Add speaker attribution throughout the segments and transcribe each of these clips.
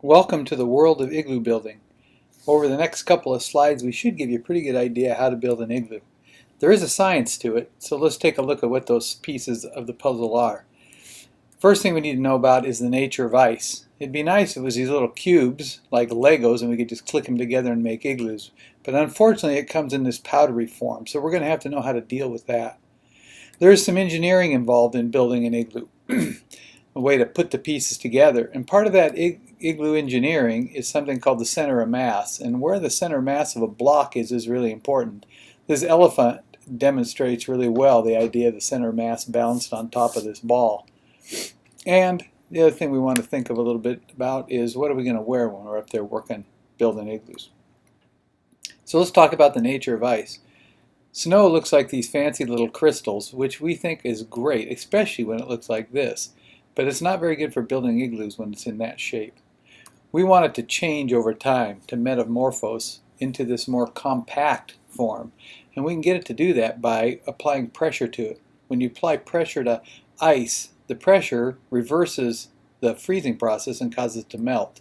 Speaker 1: Welcome to the world of igloo building. Over the next couple of slides, we should give you a pretty good idea how to build an igloo. There is a science to it, so let's take a look at what those pieces of the puzzle are. First thing we need to know about is the nature of ice. It'd be nice if it was these little cubes, like Legos, and we could just click them together and make igloos. But unfortunately, it comes in this powdery form, so we're going to have to know how to deal with that. There is some engineering involved in building an igloo. A way to put the pieces together, and part of that igloo engineering is something called the center of mass, and where the center of mass of a block is really important. This elephant demonstrates really well the idea of the center of mass balanced on top of this ball. And the other thing we want to think of a little bit about is what are we going to wear when we're up there working, building igloos. So let's talk about the nature of ice. Snow looks like these fancy little crystals, which we think is great, especially when it looks like this. But it's not very good for building igloos when it's in that shape. We want it to change over time, to metamorphose into this more compact form. And we can get it to do that by applying pressure to it. When you apply pressure to ice, the pressure reverses the freezing process and causes it to melt.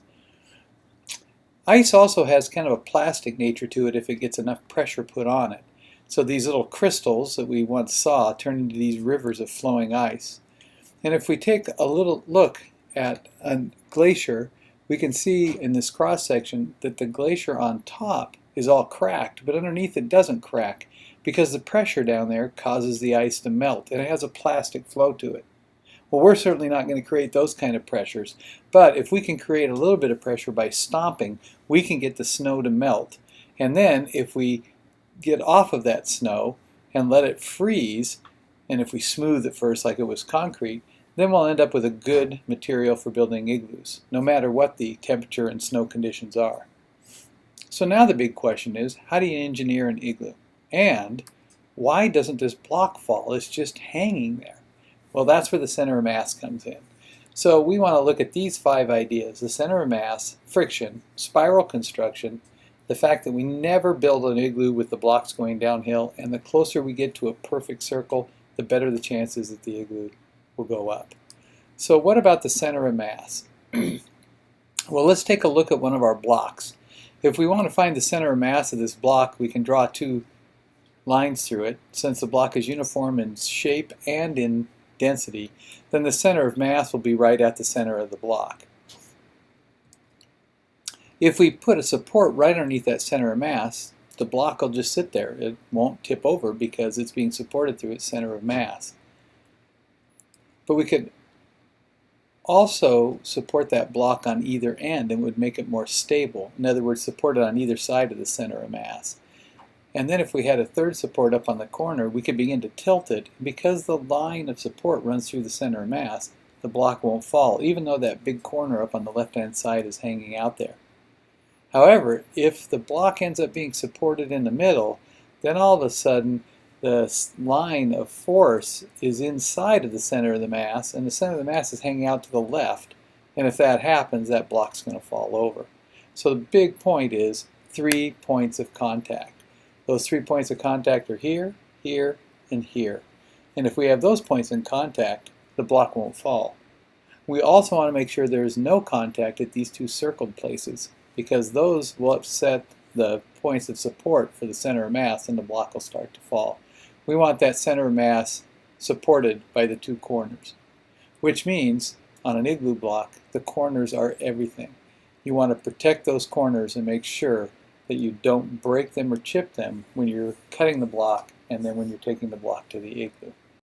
Speaker 1: Ice also has kind of a plastic nature to it if it gets enough pressure put on it. So these little crystals that we once saw turn into these rivers of flowing ice. And if we take a little look at a glacier, we can see in this cross section that the glacier on top is all cracked, but underneath it doesn't crack because the pressure down there causes the ice to melt, and it has a plastic flow to it. Well, we're certainly not going to create those kind of pressures, but if we can create a little bit of pressure by stomping, we can get the snow to melt. And then if we get off of that snow and let it freeze, and if we smooth it first like it was concrete, then we'll end up with a good material for building igloos, no matter what the temperature and snow conditions are. So now the big question is, how do you engineer an igloo? And why doesn't this block fall? It's just hanging there. Well, that's where the center of mass comes in. So we want to look at these 5 ideas: the center of mass, friction, spiral construction, the fact that we never build an igloo with the blocks going downhill, and the closer we get to a perfect circle, the better the chances that the igloo will go up. So what about the center of mass? Well, let's take a look at one of our blocks. If we want to find the center of mass of this block, we can draw 2 lines through it. Since the block is uniform in shape and in density, then the center of mass will be right at the center of the block. If we put a support right underneath that center of mass, the block will just sit there. It won't tip over because it's being supported through its center of mass. But we could also support that block on either end and would make it more stable. In other words, support it on either side of the center of mass. And then if we had a third support up on the corner, we could begin to tilt it. Because the line of support runs through the center of mass, the block won't fall, even though that big corner up on the left-hand side is hanging out there. However, if the block ends up being supported in the middle, then all of a sudden the line of force is inside of the center of the mass, and the center of the mass is hanging out to the left. And if that happens, that block's going to fall over. So the big point is 3 points of contact. Those 3 points of contact are here, here, and here. And if we have those points in contact, the block won't fall. We also want to make sure there is no contact at these 2 circled places, because those will upset the points of support for the center of mass, and the block will start to fall. We want that center of mass supported by the 2 corners, which means on an igloo block, the corners are everything. You want to protect those corners and make sure that you don't break them or chip them when you're cutting the block and then when you're taking the block to the igloo.